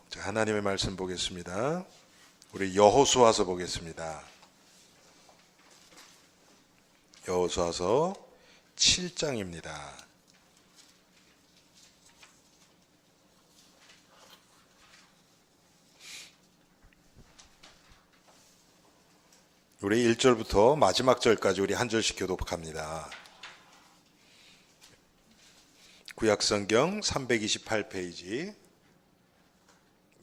자, 하나님의 말씀 보겠습니다. 우리 여호수아서 보겠습니다. 여호수아서 7장입니다. 우리 1절부터 마지막 절까지 우리 한 절씩 교독합니다. 구약성경 328페이지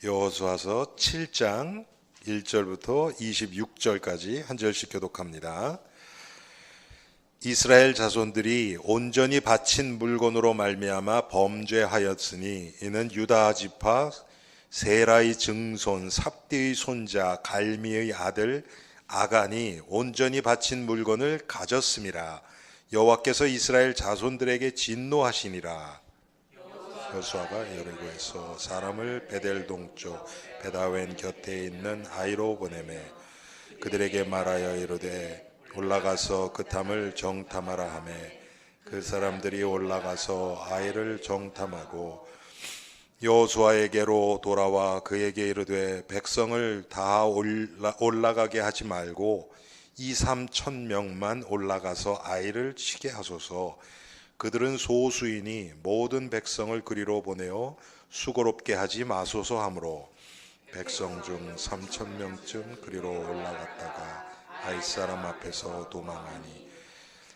여호수아서 7장 1절부터 26절까지 한 절씩 교독합니다. 이스라엘 자손들이 온전히 바친 물건으로 말미암아 범죄하였으니 이는 유다 지파 세라의 증손 삽디의 손자 갈미의 아들 아간이 온전히 바친 물건을 가졌음이라. 여호와께서 이스라엘 자손들에게 진노하시니라. 여호수아가 여리고에서 사람을 베델 동쪽 베다웬 곁에 있는 아이로 보내매 그들에게 말하여 이르되 올라가서 그 탐을 정탐하라 하매 그 사람들이 올라가서 아이를 정탐하고 여호수아에게로 돌아와 그에게 이르되 백성을 다 올라가게 하지 말고 2-3천 명만 올라가서 아이를 치게 하소서. 그들은 소수이니 모든 백성을 그리로 보내어 수고롭게 하지 마소서 하므로 백성 중 3천 명쯤 그리로 올라갔다가 아이 사람 앞에서 도망하니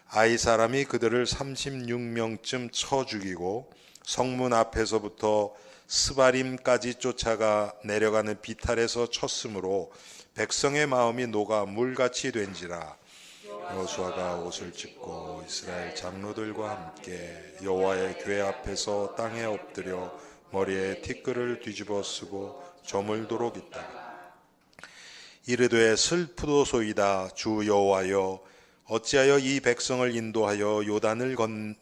아이 사람이 그들을 36명쯤 쳐 죽이고 성문 앞에서부터 스바림까지 쫓아가 내려가는 비탈에서 쳤으므로 백성의 마음이 녹아 물같이 된지라. 여호수아가 옷을 찢고 이스라엘 장로들과 함께 여호와의 궤 앞에서 땅에 엎드려 머리에 티끌을 뒤집어 쓰고 저물도록 있다가 이르되 슬프도소이다. 주 여호와여 어찌하여 이 백성을 인도하여 요단을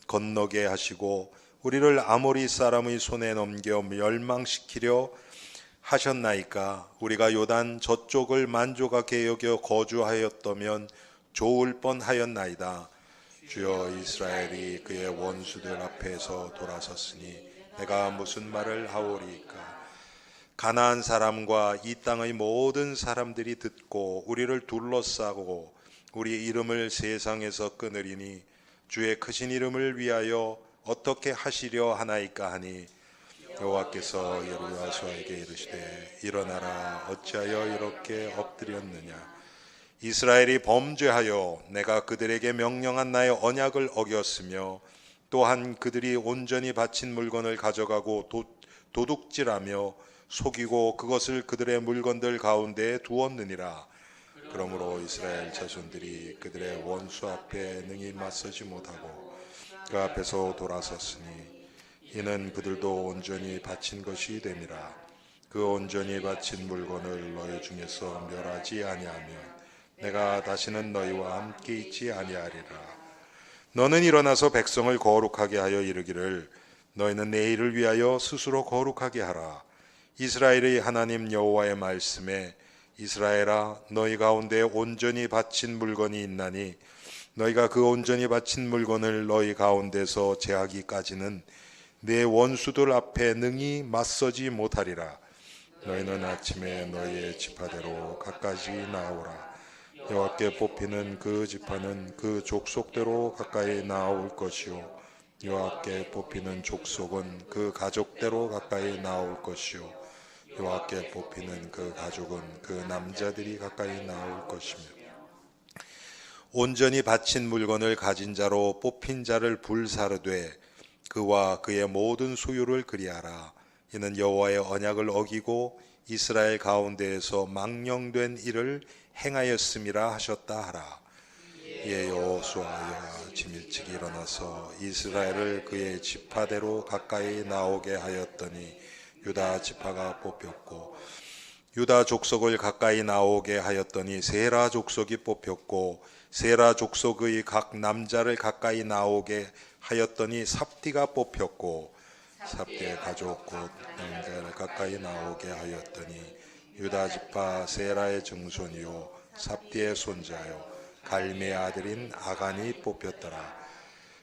건너게 하시고 우리를 아모리 사람의 손에 넘겨 멸망시키려 하셨나이까. 우리가 요단 저쪽을 만족하게 여겨 거주하였다면 좋을 뻔하였나이다. 주여 이스라엘이 그의 원수들 앞에서 돌아섰으니 내가 무슨 말을 하오리이까. 가나안 사람과 이 땅의 모든 사람들이 듣고 우리를 둘러싸고 우리 이름을 세상에서 끊으리니 주의 크신 이름을 위하여 어떻게 하시려 하나이까 하니 여호와께서 여호수아에게 이르시되 일어나라. 어찌하여 이렇게 엎드렸느냐. 이스라엘이 범죄하여 내가 그들에게 명령한 나의 언약을 어겼으며 또한 그들이 온전히 바친 물건을 가져가고 도둑질하며 속이고 그것을 그들의 물건들 가운데에 두었느니라. 그러므로 이스라엘 자손들이 그들의 원수 앞에 능히 맞서지 못하고 그 앞에서 돌아섰으니 이는 그들도 온전히 바친 것이 됨이라. 그 온전히 바친 물건을 너희 중에서 멸하지 아니하면 내가 다시는 너희와 함께 있지 아니하리라. 너는 일어나서 백성을 거룩하게 하여 이르기를 너희는 내일을 위하여 스스로 거룩하게 하라. 이스라엘의 하나님 여호와의 말씀에 이스라엘아 너희 가운데 온전히 바친 물건이 있나니 너희가 그 온전히 바친 물건을 너희 가운데서 제하기까지는 내 원수들 앞에 능히 맞서지 못하리라. 너희는 아침에 너희의 지파대로 가까이 나오라. 여호와께 뽑히는 그 지파는 그 족속대로 가까이 나올 것이요 여호와께 뽑히는 족속은 그 가족대로 가까이 나올 것이요 여호와께 뽑히는 그 가족은 그 남자들이 가까이 나올 것이며 온전히 바친 물건을 가진 자로 뽑힌 자를 불사르되 그와 그의 모든 소유를 그리하라. 이는 여호와의 언약을 어기고 이스라엘 가운데에서 망령된 일을 행하였음이라 하셨다 하라. 이에 여호수아가 아침 일찍 일어나서 이스라엘을 그의 지파대로 가까이 나오게 하였더니 유다 지파가 뽑혔고 유다 족속을 가까이 나오게 하였더니 세라 족속이 뽑혔고 세라 족속의 각 남자를 가까이 나오게 하였더니 삽디가 뽑혔고 삽디의 가족 곧 남자를 가까이 나오게 하였더니 유다 지파 세라의 증손이요 삽디의 손자요 갈미의 아들인 아간이 뽑혔더라.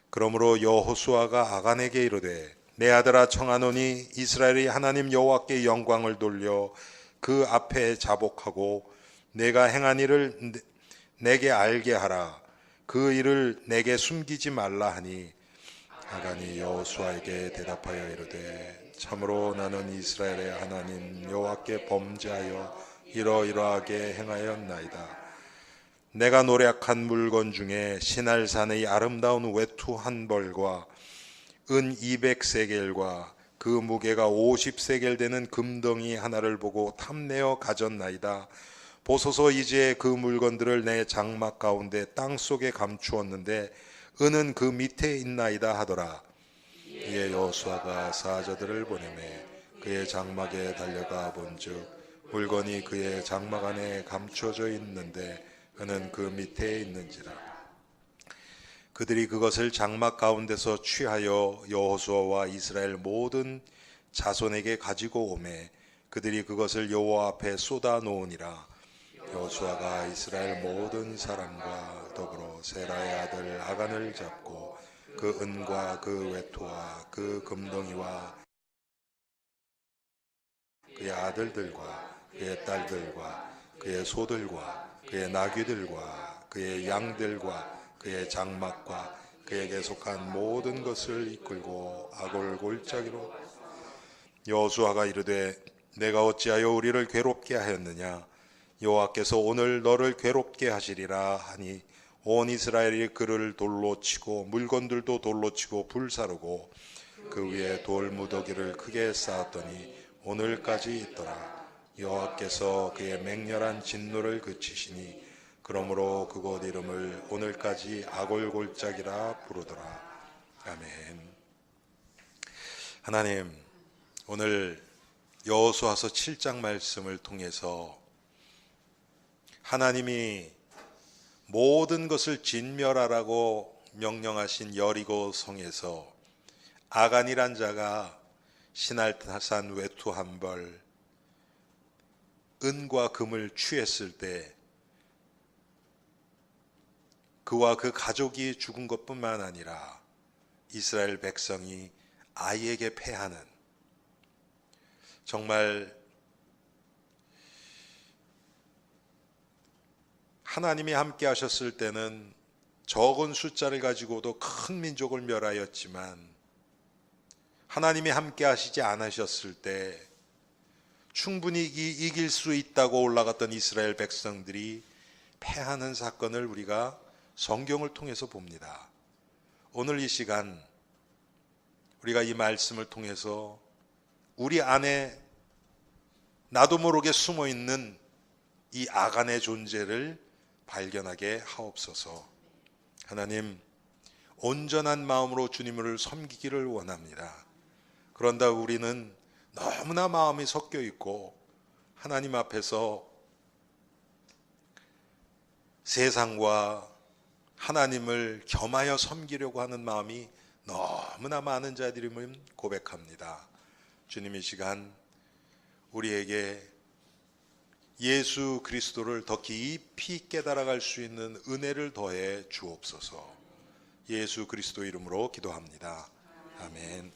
그러므로 여호수아가 아간에게 이르되 내 아들아 청하노니 이스라엘의 하나님 여호와께 영광을 돌려 그 앞에 자복하고 내가 행한 일을 내게 알게 하라. 그 일을 내게 숨기지 말라 하니 아간이 여호수아에게 대답하여 이르되 참으로 나는 이스라엘의 하나님 여호와께 범죄하여 이러이러하게 행하였나이다. 내가 노략한 물건 중에 시날산의 아름다운 외투 한 벌과 은 200세겔과 그 무게가 50세겔 되는 금덩이 하나를 보고 탐내어 가졌나이다. 보소서 이제 그 물건들을 내 장막 가운데 땅 속에 감추었는데 은은 그 밑에 있나이다 하더라. 이에 여호수아가 사자들을 보내매 그의 장막에 달려가 본즉 물건이 그의 장막 안에 감추어져 있는데 은은 그 밑에 있는지라. 그들이 그것을 장막 가운데서 취하여 여호수아와 이스라엘 모든 자손에게 가지고 오매 그들이 그것을 여호와 앞에 쏟아 놓으니라. 여호수아가 이스라엘 모든 사람과 더불어 세라의 아들 아간을 잡고 그 은과 그 외투와 그 금덩이와 그의 아들들과 그의 딸들과 그의 소들과 그의 나귀들과 그의 양들과 그의 장막과 그에게 속한 모든 것을 이끌고 아골 골짜기로 여호수아가 이르되 내가 어찌하여 우리를 괴롭게 하였느냐. 여호와께서 오늘 너를 괴롭게 하시리라 하니 온 이스라엘이 그를 돌로 치고 물건들도 돌로 치고 불사르고 그 위에 돌 무더기를 크게 쌓았더니 오늘까지 있더라. 여호와께서 그의 맹렬한 진노를 그치시니 그러므로 그곳 이름을 오늘까지 아골골짜기라 부르더라. 아멘. 하나님, 오늘 여호수아서 7장 말씀을 통해서 하나님이 모든 것을 진멸하라고 명령하신 여리고 성에서 아간이란 자가 시날산 외투 한 벌, 은과 금을 취했을 때 그와 그 가족이 죽은 것뿐만 아니라 이스라엘 백성이 아이에게 패하는, 정말 하나님이 함께 하셨을 때는 적은 숫자를 가지고도 큰 민족을 멸하였지만 하나님이 함께 하시지 않으셨을 때 충분히 이길 수 있다고 올라갔던 이스라엘 백성들이 패하는 사건을 우리가 성경을 통해서 봅니다. 오늘 이 시간 우리가 이 말씀을 통해서 우리 안에 나도 모르게 숨어 있는 이 아간의 존재를 발견하게 하옵소서. 하나님, 온전한 마음으로 주님을 섬기기를 원합니다. 그런다 우리는 너무나 마음이 섞여 있고 하나님 앞에서 세상과 하나님을 겸하여 섬기려고 하는 마음이 너무나 많은 자들임을 고백합니다. 주님, 이 시간 우리에게 예수 그리스도를 더 깊이 깨달아갈 수 있는 은혜를 더해 주옵소서. 예수 그리스도 이름으로 기도합니다. 아멘.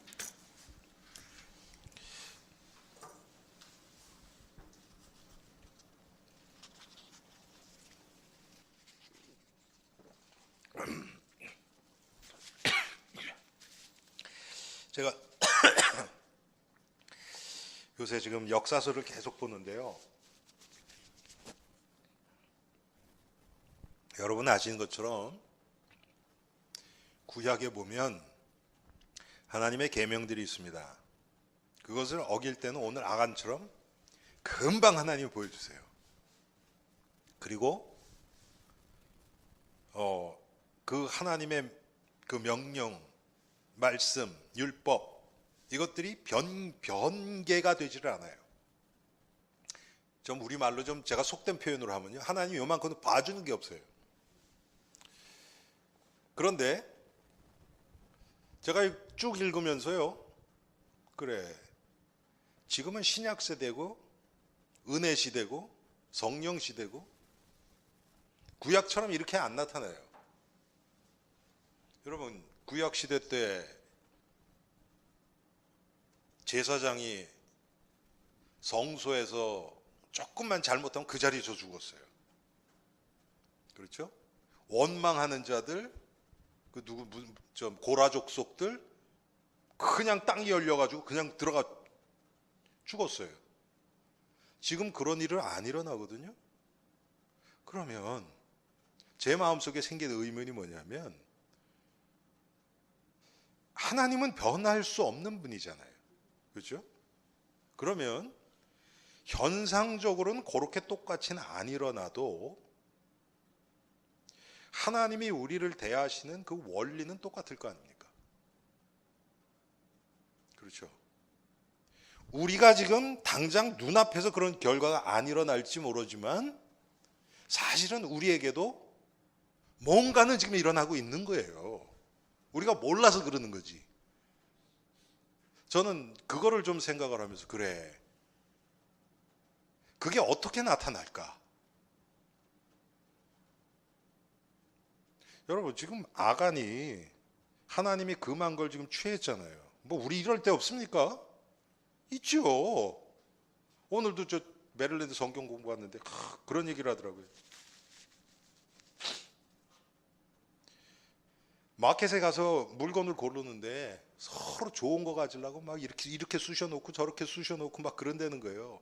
제가 요새 지금 역사서를 계속 보는데요. 여러분 아시는 것처럼 구약에 보면 하나님의 계명들이 있습니다. 그것을 어길 때는 오늘 아간처럼 금방 하나님이 보여주세요. 그리고 그 하나님의 그 명령, 말씀, 율법 이것들이 변개가 되지를 않아요. 좀 우리말로 좀 제가 속된 표현으로 하면요, 하나님이 요만큼 봐주는 게 없어요. 그런데 제가 쭉 읽으면서요, 그래, 지금은 신약 세대고 은혜 시대고 성령 시대고 구약처럼 이렇게 안 나타나요. 여러분, 구약 시대 때 제사장이 성소에서 조금만 잘못하면 그 자리에서 죽었어요. 그렇죠? 원망하는 자들, 그 고라 족속들 그냥 땅이 열려가지고 그냥 들어가 죽었어요. 지금 그런 일은 안 일어나거든요. 그러면 제 마음속에 생긴 의문이 뭐냐면, 하나님은 변할 수 없는 분이잖아요. 그렇죠? 그러면 현상적으로는 그렇게 똑같이는 안 일어나도 하나님이 우리를 대하시는 그 원리는 똑같을 거 아닙니까? 그렇죠? 우리가 지금 당장 눈앞에서 그런 결과가 안 일어날지 모르지만 사실은 우리에게도 뭔가는 지금 일어나고 있는 거예요. 우리가 몰라서 그러는 거지. 저는 그거를 좀 생각을 하면서, 그래, 그게 어떻게 나타날까? 여러분, 지금 아간이 하나님이 금한 걸 지금 취했잖아요. 뭐 우리 이럴 때 없습니까? 있죠. 오늘도 저 메릴랜드 성경 공부하는데 그런 얘기를 하더라고요. 마켓에 가서 물건을 고르는데 서로 좋은 거 가지려고 막 이렇게 쑤셔놓고 저렇게 쑤셔놓고 막 그런다는 거예요.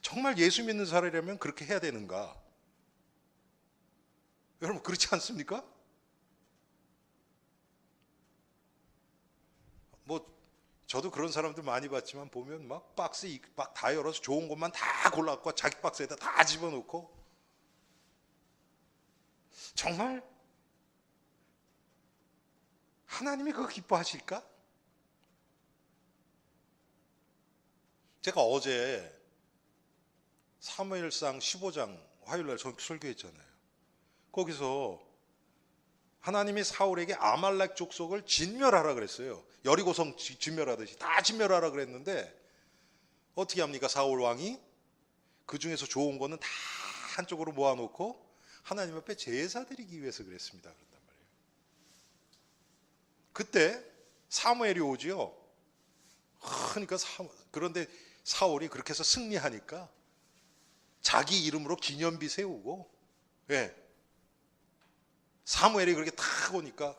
정말 예수 믿는 사람이라면 그렇게 해야 되는가? 여러분, 그렇지 않습니까? 뭐 저도 그런 사람들 많이 봤지만 보면 막 박스 막 다 열어서 좋은 것만 다 골라갖고 자기 박스에다 다 집어넣고, 정말 하나님이 그거 기뻐하실까? 제가 어제 사무엘상 15장 화요일날 설교했잖아요. 거기서 하나님이 사울에게 아말렉 족속을 진멸하라 그랬어요. 여리고성 진멸하듯이 다 진멸하라 그랬는데 어떻게 합니까? 사울 왕이 그 중에서 좋은 거는 다 한쪽으로 모아놓고 하나님 앞에 제사 드리기 위해서 그랬습니다. 그런단 말이에요. 그때 사무엘이 오지요. 그러니까 그런데 사울이 그렇게 해서 승리하니까 자기 이름으로 기념비 세우고, 예. 사무엘이 그렇게 탁 오니까,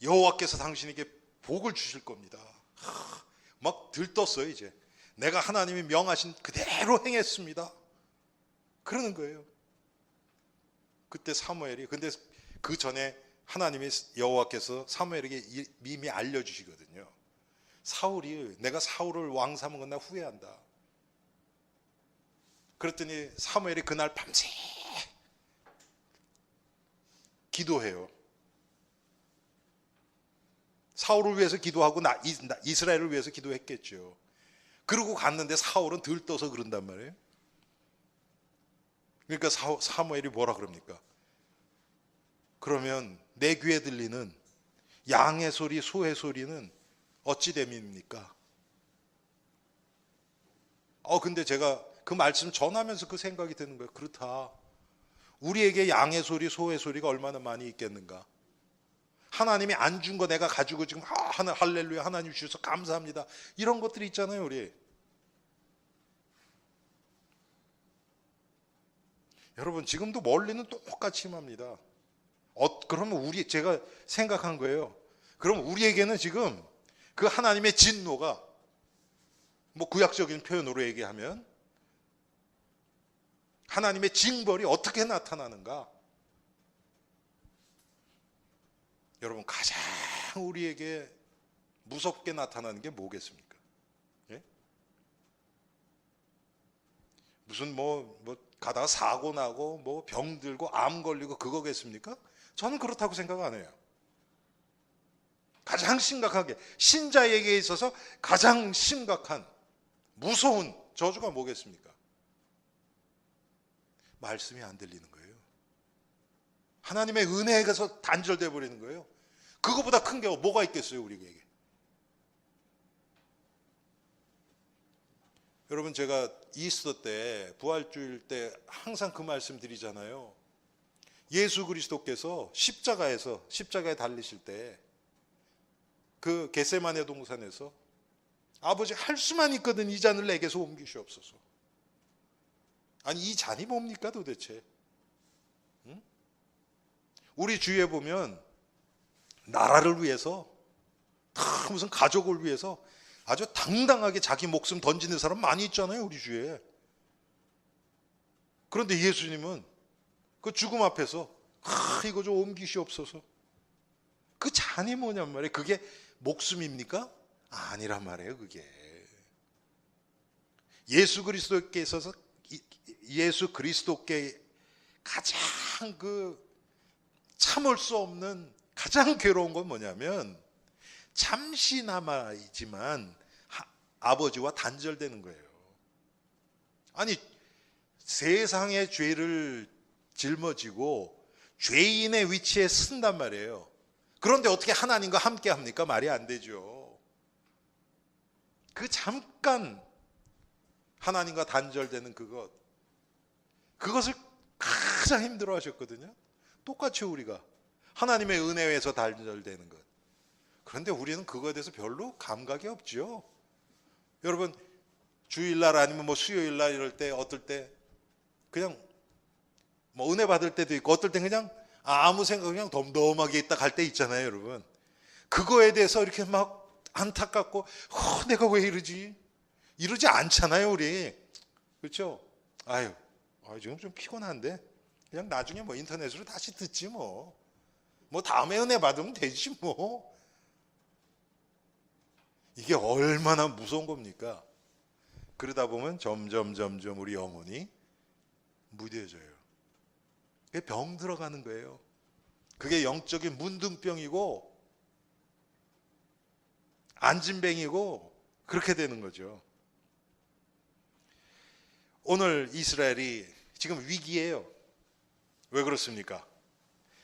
여호와께서 당신에게 복을 주실 겁니다. 막 들떴어요. 이제 내가 하나님이 명하신 그대로 행했습니다. 그러는 거예요. 그때 사무엘이, 근데 그 전에 하나님이, 여호와께서 사무엘에게 이미 알려주시거든요. 사울이, 내가 사울을 왕 삼은 건 나 후회한다. 그랬더니 사무엘이 그날 밤새 기도해요. 사울을 위해서 기도하고 이스라엘을 위해서 기도했겠죠. 그러고 갔는데 사울은 들떠서 그런단 말이에요. 그러니까 사무엘이 뭐라 그럽니까? 그러면 내 귀에 들리는 양의 소리, 소의 소리는 어찌 됨입니까? 근데 제가 그 말씀 전하면서 그 생각이 드는 거예요. 그렇다. 우리에게 양의 소리, 소의 소리가 얼마나 많이 있겠는가? 하나님이 안 준 거 내가 가지고 지금 할렐루야, 하나님 주셔서 감사합니다. 이런 것들이 있잖아요, 우리. 여러분, 지금도 멀리는 똑같이 임합니다. 그러면 제가 생각한 거예요. 그럼 우리에게는 지금 그 하나님의 진노가, 뭐 구약적인 표현으로 얘기하면 하나님의 징벌이 어떻게 나타나는가? 여러분, 가장 우리에게 무섭게 나타나는 게 뭐겠습니까? 예? 무슨 뭐 가다가 사고 나고 뭐 병 들고 암 걸리고 그거겠습니까? 저는 그렇다고 생각 안 해요. 가장 심각하게, 신자에게 있어서 가장 심각한 무서운 저주가 뭐겠습니까? 말씀이 안 들리는 거예요. 하나님의 은혜에서 단절돼 버리는 거예요. 그거보다 큰 게 뭐가 있겠어요, 우리에게. 여러분, 제가 이스터 때, 부활주일 때 항상 그 말씀 드리잖아요. 예수 그리스도께서 십자가에 달리실 때 그 겟세마네 동산에서 아버지 할 수만 있거든 이 잔을 내게서 옮기시옵소서. 아니 이 잔이 뭡니까 도대체? 응? 우리 주위에 보면 나라를 위해서 무슨 가족을 위해서 아주 당당하게 자기 목숨 던지는 사람 많이 있잖아요 우리 주위에. 그런데 예수님은 그 죽음 앞에서 이거 좀 옮기시옵소서. 그 잔이 뭐냔 말이에요. 그게 목숨입니까? 아니란 말이에요. 그게 예수 그리스도께 가장 참을 수 없는 가장 괴로운 건 뭐냐면 잠시나마이지만 아버지와 단절되는 거예요. 아니 세상의 죄를 짊어지고 죄인의 위치에 쓴단 말이에요. 그런데 어떻게 하나님과 함께 합니까? 말이 안 되죠. 그 잠깐 하나님과 단절되는 그것을 가장 힘들어 하셨거든요. 똑같이 우리가 하나님의 은혜에서 단절되는 것. 그런데 우리는 그거에 대해서 별로 감각이 없죠. 여러분 주일날 아니면 뭐 수요일날 이럴 때 어떨 때 그냥 뭐 은혜 받을 때도 있고 어떨 때 그냥 아무 생각 그냥 덤덤하게 있다 갈 때 있잖아요 여러분. 그거에 대해서 이렇게 막 안타깝고 내가 왜 이러지? 이러지 않잖아요 우리. 그렇죠? 지금 좀 피곤한데 그냥 나중에 뭐 인터넷으로 다시 듣지 뭐 다음에 은혜 받으면 되지 뭐. 이게 얼마나 무서운 겁니까? 그러다 보면 점점 우리 영혼이 무뎌져요. 그게 병 들어가는 거예요. 그게 영적인 문둥병이고 안진뱅이고 그렇게 되는 거죠. 오늘 이스라엘이 지금 위기예요. 왜 그렇습니까?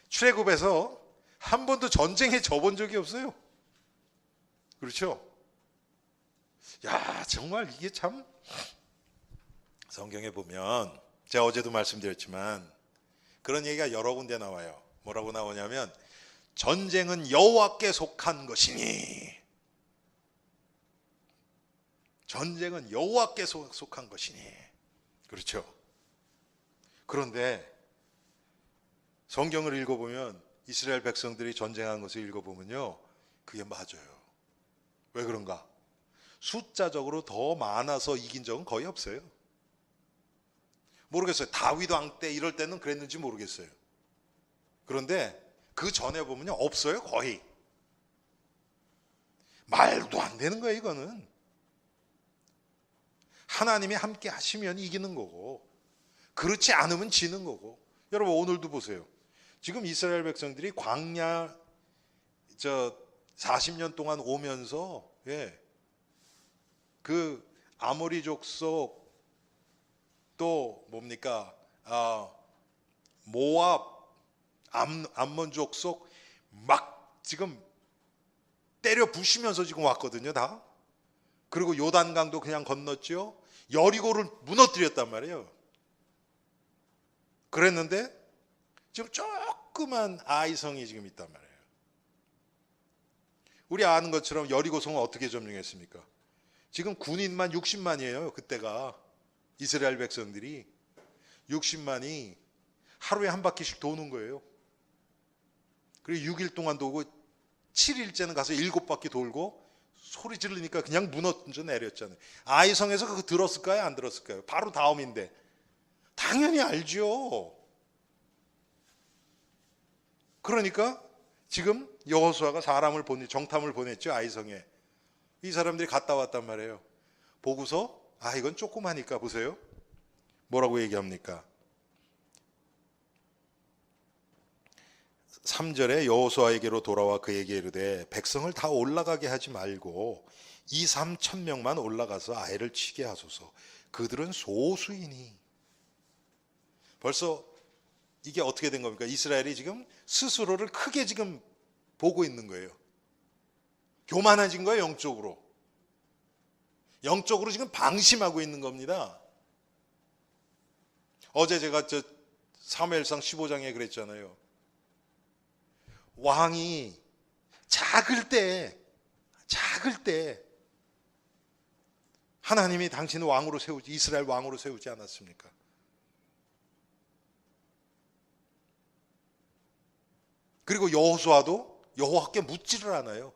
출애굽에서 한 번도 전쟁에 져본 적이 없어요. 그렇죠? 정말 이게 참 성경에 보면 제가 어제도 말씀드렸지만 그런 얘기가 여러 군데 나와요. 뭐라고 나오냐면 전쟁은 여호와께 속한 것이니 전쟁은 여호와께 속한 것이니. 그렇죠? 그런데 성경을 읽어보면 이스라엘 백성들이 전쟁한 것을 읽어보면요 그게 맞아요. 왜 그런가? 숫자적으로 더 많아서 이긴 적은 거의 없어요. 모르겠어요. 다윗 왕 때 이럴 때는 그랬는지 모르겠어요. 그런데 그 전에 보면요 없어요. 거의. 말도 안 되는 거예요. 이거는 하나님이 함께 하시면 이기는 거고 그렇지 않으면 지는 거고. 여러분 오늘도 보세요. 지금 이스라엘 백성들이 광야 40년 동안 오면서 그 아모리 족속 또 뭡니까 모압 암몬 족속 막 지금 때려 부시면서 지금 왔거든요 다. 그리고 요단강도 그냥 건넜죠. 여리고를 무너뜨렸단 말이에요. 그랬는데 지금 조그만 아이성이 지금 있단 말이에요. 우리 아는 것처럼 여리고성은 어떻게 점령했습니까? 지금 군인만 60만이에요. 그때가 이스라엘 백성들이 60만이 하루에 한 바퀴씩 도는 거예요. 그리고 6일 동안 도고 7일째는 가서 7바퀴 돌고 소리 지르니까 그냥 무너져 내렸잖아요. 아이성에서 그거 들었을까요? 안 들었을까요? 바로 다음인데 당연히 알죠. 그러니까 지금 여호수아가 정탐을 보냈죠. 아이성에. 이 사람들이 갔다 왔단 말이에요. 보고서 이건 조그마니까 보세요. 뭐라고 얘기합니까? 3절에 여호수아에게로 돌아와 그에게 이르되 백성을 다 올라가게 하지 말고 2-3천 명만 올라가서 아이를 치게 하소서. 그들은 소수이니. 벌써 이게 어떻게 된 겁니까? 이스라엘이 지금 스스로를 크게 지금 보고 있는 거예요. 교만해진 거예요. 영적으로 지금 방심하고 있는 겁니다. 어제 제가 사무엘상 15장에 그랬잖아요. 왕이 작을 때 작을 때 하나님이 당신을 왕으로 세우지, 이스라엘 왕으로 세우지 않았습니까? 그리고 여호수아도 여호와께 묻지를 않아요.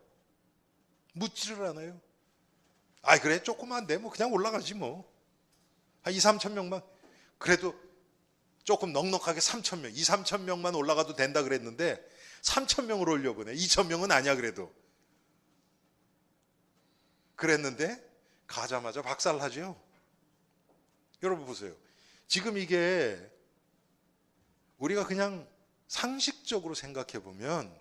묻지를 않아요. 아이 그래 조그만데 뭐 그냥 올라가지 뭐. 한 2, 3천 명만 그래도 조금 넉넉하게 3천 명, 2, 3천 명만 올라가도 된다 그랬는데 3천 명으로 올려보내. 2천 명은 아니야 그래도. 그랬는데 가자마자 박살나죠. 여러분 보세요. 지금 이게 우리가 그냥 상식적으로 생각해 보면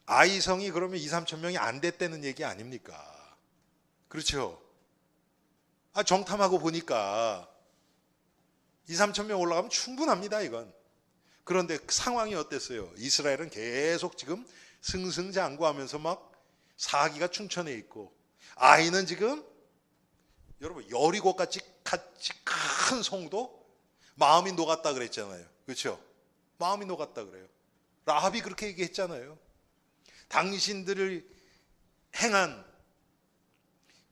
아이성이 그러면 2, 3천 명이 안 됐다는 얘기 아닙니까? 그렇죠? 정탐하고 보니까 2, 3천 명 올라가면 충분합니다 이건. 그런데 상황이 어땠어요? 이스라엘은 계속 지금 승승장구하면서 막 사기가 충천해 있고 아이는 지금 여러분 여리고같이 큰 성도 마음이 녹았다 그랬잖아요. 그렇죠? 마음이 녹았다 그래요. 라합이 그렇게 얘기했잖아요. 당신들을 행한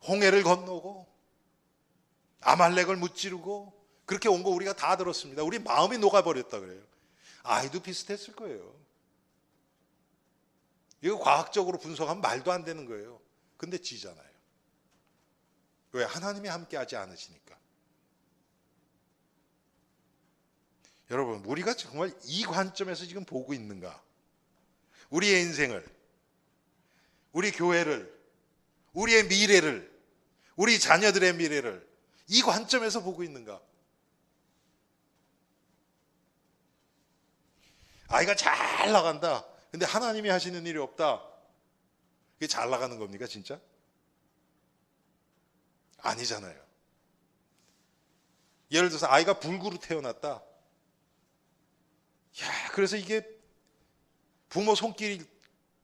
홍해를 건너고 아말렉을 무찌르고 그렇게 온 거 우리가 다 들었습니다. 우리 마음이 녹아버렸다 그래요. 아이도 비슷했을 거예요. 이거 과학적으로 분석하면 말도 안 되는 거예요. 근데 지잖아요. 왜? 하나님이 함께하지 않으시니까. 여러분 우리가 정말 이 관점에서 지금 보고 있는가? 우리의 인생을, 우리 교회를, 우리의 미래를, 우리 자녀들의 미래를 이 관점에서 보고 있는가? 아이가 잘 나간다. 근데 하나님이 하시는 일이 없다. 그게 잘 나가는 겁니까 진짜? 아니잖아요. 예를 들어서 아이가 불구로 태어났다. 그래서 이게 부모 손길이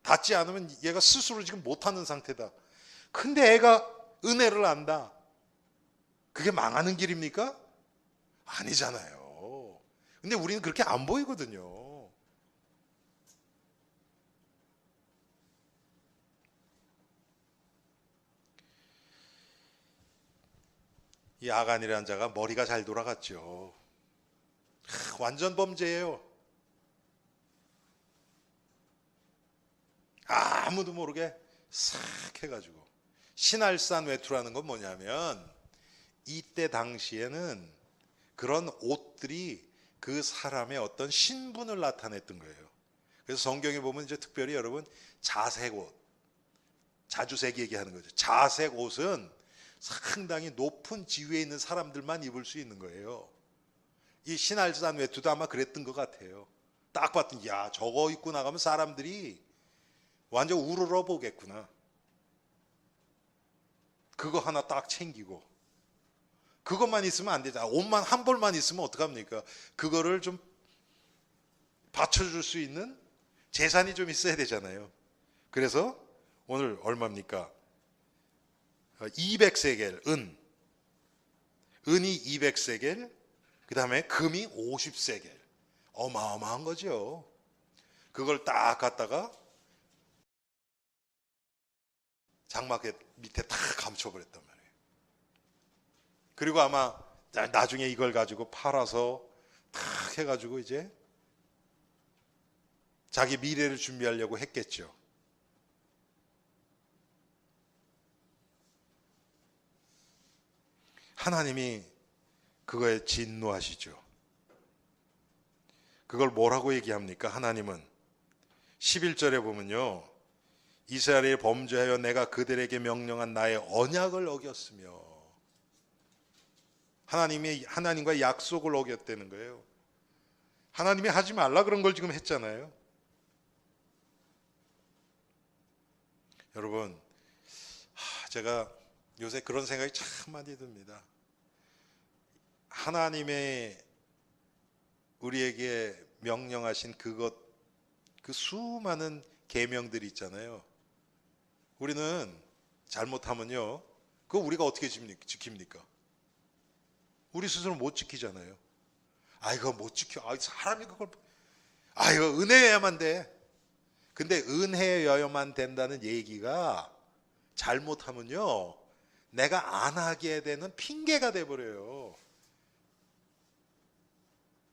닿지 않으면 얘가 스스로 지금 못하는 상태다. 근데 애가 은혜를 안다. 그게 망하는 길입니까? 아니잖아요. 근데 우리는 그렇게 안 보이거든요. 이 아간이라는 자가 머리가 잘 돌아갔죠. 완전 범죄예요. 아무도 모르게 싹 해가지고. 신할산 외투라는 건 뭐냐면 이때 당시에는 그런 옷들이 그 사람의 어떤 신분을 나타냈던 거예요. 그래서 성경에 보면 이제 특별히 여러분 자색 옷, 자주색 얘기하는 거죠. 자색 옷은 상당히 높은 지위에 있는 사람들만 입을 수 있는 거예요. 이 신할산 외투도 아마 그랬던 것 같아요. 딱 봤더니 야 저거 입고 나가면 사람들이 완전 우러러 보겠구나. 그거 하나 딱 챙기고 그것만 있으면 안 되잖아. 옷만 한 벌만 있으면 어떡합니까? 그거를 좀 받쳐줄 수 있는 재산이 좀 있어야 되잖아요. 그래서 오늘 얼마입니까? 200세겔 은이 200세겔, 그 다음에 금이 50세겔. 어마어마한 거죠. 그걸 딱 갖다가 장막 밑에 딱 감춰버렸단 말이에요. 그리고 아마 나중에 이걸 가지고 팔아서 탁 해가지고 이제 자기 미래를 준비하려고 했겠죠. 하나님이 그거에 진노하시죠. 그걸 뭐라고 얘기합니까? 하나님은 11절에 보면요. 이스라엘이 범죄하여 내가 그들에게 명령한 나의 언약을 어겼으며, 하나님과 약속을 어겼다는 거예요. 하나님이 하지 말라 그런 걸 지금 했잖아요. 여러분, 제가 요새 그런 생각이 참 많이 듭니다. 하나님의 우리에게 명령하신 그 수많은 계명들이 있잖아요. 우리는 잘못하면요, 그거 우리가 어떻게 지킵니까? 우리 스스로 못 지키잖아요. 이거 못 지켜. 사람이 그걸, 이거 은혜해야만 돼. 근데 은혜여야만 된다는 얘기가 잘못하면요, 내가 안 하게 되는 핑계가 돼버려요.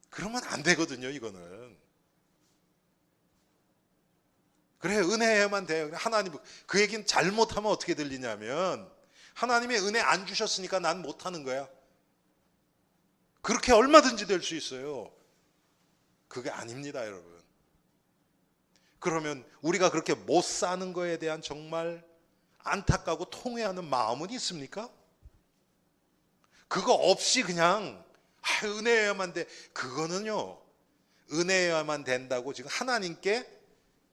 그러면 안 되거든요, 이거는. 그래, 은혜여야만 돼요. 하나님, 그 얘기는 잘못하면 어떻게 들리냐면, 하나님의 은혜 안 주셨으니까 난 못하는 거야. 그렇게 얼마든지 될 수 있어요. 그게 아닙니다, 여러분. 그러면 우리가 그렇게 못 사는 거에 대한 정말 안타까고 통회하는 마음은 있습니까? 그거 없이 그냥 은혜여야만 돼. 그거는요, 은혜여야만 된다고 지금 하나님께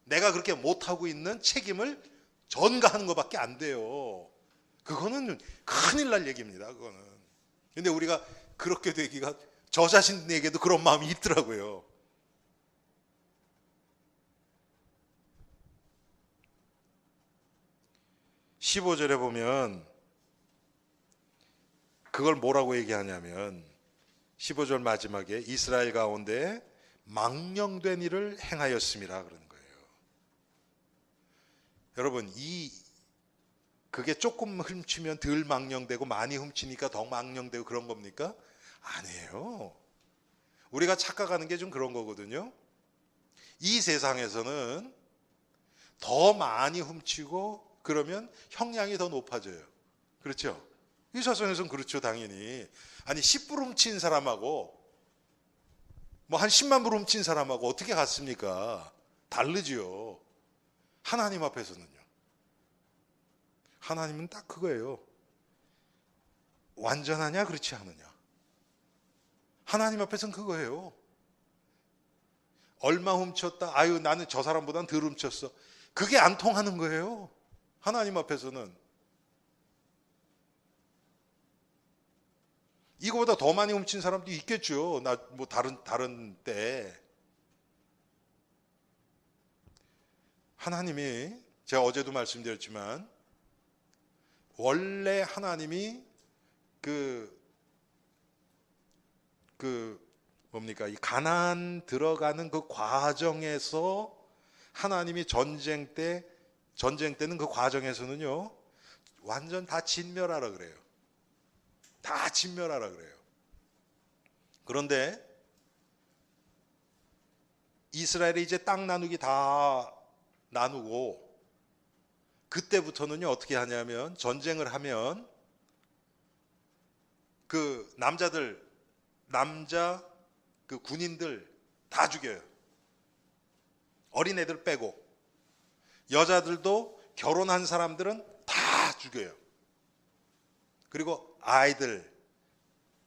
내가 그렇게 못하고 있는 책임을 전가하는 것밖에 안 돼요. 그거는 큰일 날 얘기입니다. 그거는. 근데 우리가 그렇게 되기가, 저 자신에게도 그런 마음이 있더라고요. (15절에) 보면 그걸 뭐라고 얘기하냐면, 15절 마지막에 이스라엘 가운데 망령된 일을 행하였음이라 그러는 거예요. 여러분, 그게 조금 훔치면 덜 망령되고 많이 훔치니까 더 망령되고 그런 겁니까? 아니에요. 우리가 착각하는 게 좀 그런 거거든요. 이 세상에서는 더 많이 훔치고 그러면 형량이 더 높아져요. 그렇죠? 이 세상에서는 그렇죠, 당연히. 아니, 10불 훔친 사람하고 뭐 한 10만 불 훔친 사람하고 어떻게 같습니까? 다르지요. 하나님 앞에서는요. 하나님은 딱 그거예요. 완전하냐 그렇지 않느냐. 하나님 앞에서는 그거예요. 얼마 훔쳤다, 아유 나는 저 사람보단 덜 훔쳤어, 그게 안 통하는 거예요. 하나님 앞에서는. 이거보다 더 많이 훔친 사람도 있겠죠. 나 뭐 다른 때. 하나님이, 제가 어제도 말씀드렸지만, 원래 하나님이 뭡니까? 이 가나안 들어가는 그 과정에서 하나님이 전쟁 때는 그 과정에서는요, 완전 다 진멸하라 그래요. 다 진멸하라 그래요. 그런데 이스라엘이 이제 땅 나누기 다 나누고, 그때부터는요 어떻게 하냐면, 전쟁을 하면 그 남자 그 군인들 다 죽여요. 어린애들 빼고. 여자들도 결혼한 사람들은 다 죽여요. 그리고 아이들,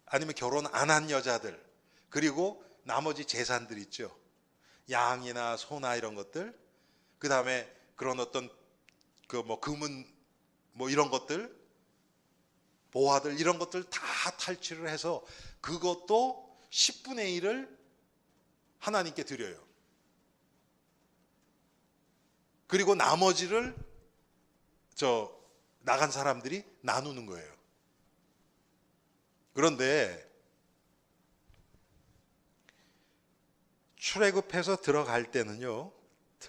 아니면 결혼 안 한 여자들, 그리고 나머지 재산들 있죠. 양이나 소나 이런 것들, 그 다음에 그런 어떤 금은 이런 것들, 보화들, 이런 것들 다 탈취를 해서 그것도 10분의 1을 하나님께 드려요. 그리고 나머지를 나간 사람들이 나누는 거예요. 그런데 출애굽해서 들어갈 때는요,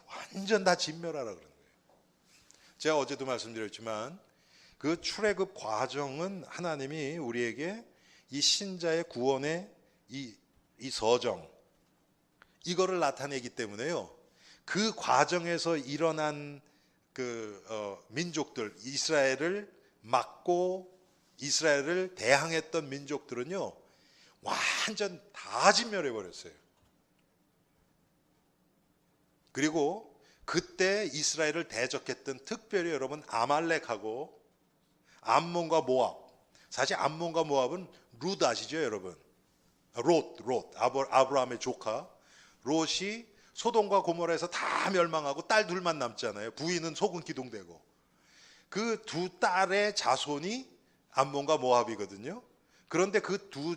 완전 다 진멸하라 그러는 거예요. 제가 어제도 말씀드렸지만, 그 출애굽 과정은 하나님이 우리에게 이 신자의 구원의 이 서정, 이거를 나타내기 때문에요, 그 과정에서 일어난 민족들, 이스라엘을 막고 이스라엘을 대항했던 민족들은요, 완전 다 진멸해 버렸어요. 그리고 그때 이스라엘을 대적했던, 특별히 여러분, 아말렉하고 암몬과 모압. 사실 암몬과 모압은 룻 아시죠, 여러분? 롯, 아브라함의 조카 롯이 소돔과 고모라에서 다 멸망하고 딸 둘만 남잖아요. 부인은 속은 기둥되고. 그 두 딸의 자손이 암몬과 모압이거든요. 그런데 그 두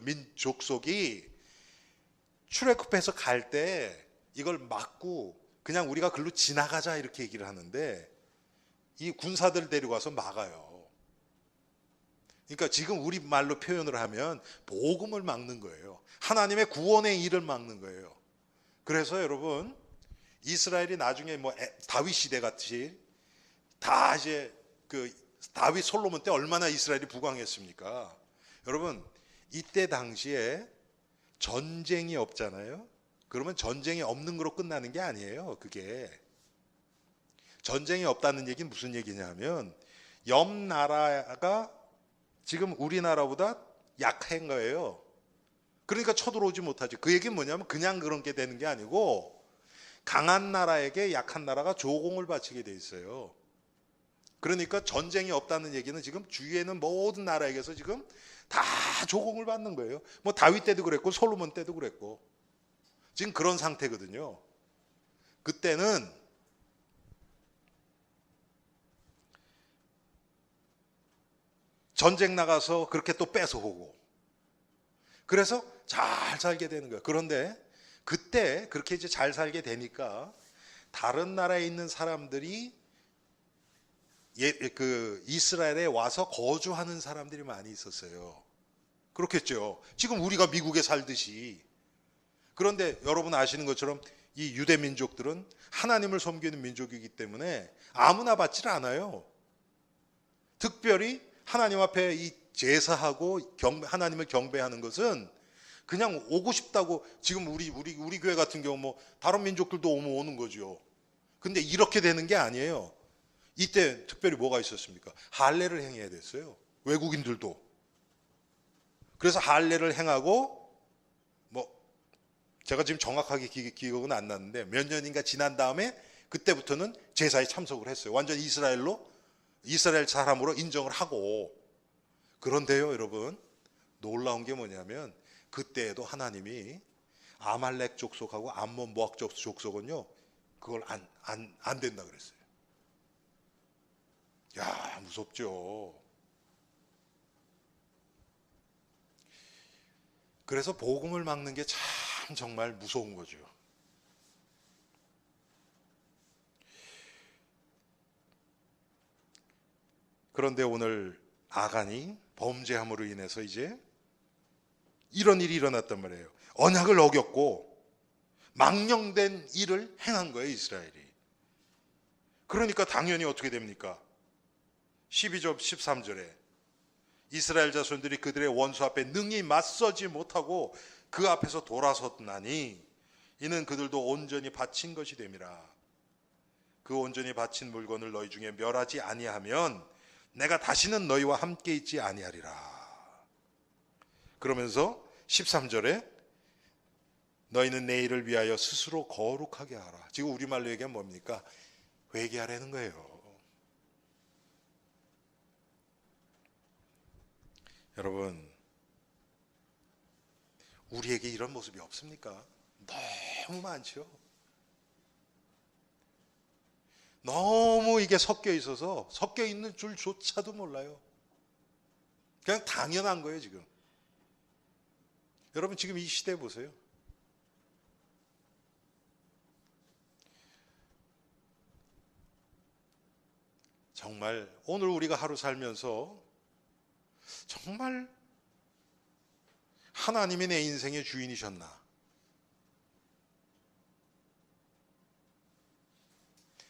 민족 속이 출애굽해서 갈 때 이걸 막고 그냥 우리가 글로 지나가자 이렇게 얘기를 하는데, 이 군사들 데리고 와서 막아요. 그러니까 지금 우리 말로 표현을 하면 복음을 막는 거예요. 하나님의 구원의 일을 막는 거예요. 그래서 여러분, 이스라엘이 나중에 뭐 다윗 시대 같이 다 이제 그 다윗 솔로몬 때 얼마나 이스라엘이 부강했습니까? 여러분, 이때 당시에 전쟁이 없잖아요. 그러면 전쟁이 없는 거로 끝나는 게 아니에요. 그게 전쟁이 없다는 얘기는 무슨 얘기냐면 옆 나라가 지금 우리나라보다 약한 거예요. 그러니까 쳐들어오지 못하지. 그 얘기는 뭐냐면 그냥 그런 게 되는 게 아니고 강한 나라에게 약한 나라가 조공을 바치게 돼 있어요. 그러니까 전쟁이 없다는 얘기는 지금 주위에는 모든 나라에게서 지금 다 조공을 받는 거예요. 뭐 다윗 때도 그랬고 솔로몬 때도 그랬고 지금 그런 상태거든요. 그때는 전쟁 나가서 그렇게 또 뺏어오고 그래서 잘 살게 되는 거예요. 그런데 그때 그렇게 이제 잘 살게 되니까 다른 나라에 있는 사람들이 그 이스라엘에 와서 거주하는 사람들이 많이 있었어요. 그렇겠죠. 지금 우리가 미국에 살듯이. 그런데 여러분 아시는 것처럼 이 유대 민족들은 하나님을 섬기는 민족이기 때문에 아무나 받질 않아요. 특별히 하나님 앞에 이 제사하고 하나님을 경배하는 것은 그냥 오고 싶다고 지금 우리 교회 같은 경우 뭐 다른 민족들도 오는 거죠. 근데 이렇게 되는 게 아니에요. 이때 특별히 뭐가 있었습니까? 할례를 행해야 됐어요. 외국인들도. 그래서 할례를 행하고 뭐 제가 지금 정확하게 기억은 안 나는데 몇 년인가 지난 다음에 그때부터는 제사에 참석을 했어요. 완전 이스라엘 사람으로 인정을 하고. 그런데요, 여러분, 놀라운 게 뭐냐면 그때에도 하나님이 아말렉 족속하고 암몬 모압 족속은요, 그걸 안 된다 그랬어요. 야, 무섭죠. 그래서 복음을 막는 게 참 정말 무서운 거죠. 그런데 오늘 아간이 범죄함으로 인해서 이제 이런 일이 일어났단 말이에요. 언약을 어겼고 망령된 일을 행한 거예요, 이스라엘이. 그러니까 당연히 어떻게 됩니까? 12절 13절에 이스라엘 자손들이 그들의 원수 앞에 능히 맞서지 못하고 그 앞에서 돌아섰나니 이는 그들도 온전히 바친 것이 됨이라. 그 온전히 바친 물건을 너희 중에 멸하지 아니하면 내가 다시는 너희와 함께 있지 아니하리라. 그러면서 13절에 너희는 내 일을 위하여 스스로 거룩하게 하라. 지금 우리말로 얘기하면 뭡니까? 회개하라는 거예요. 여러분, 우리에게 이런 모습이 없습니까? 너무 많죠. 너무 이게 섞여 있어서 섞여 있는 줄조차도 몰라요. 그냥 당연한 거예요, 지금. 여러분, 지금 이 시대 보세요. 정말 오늘 우리가 하루 살면서 정말 하나님이 내 인생의 주인이셨나?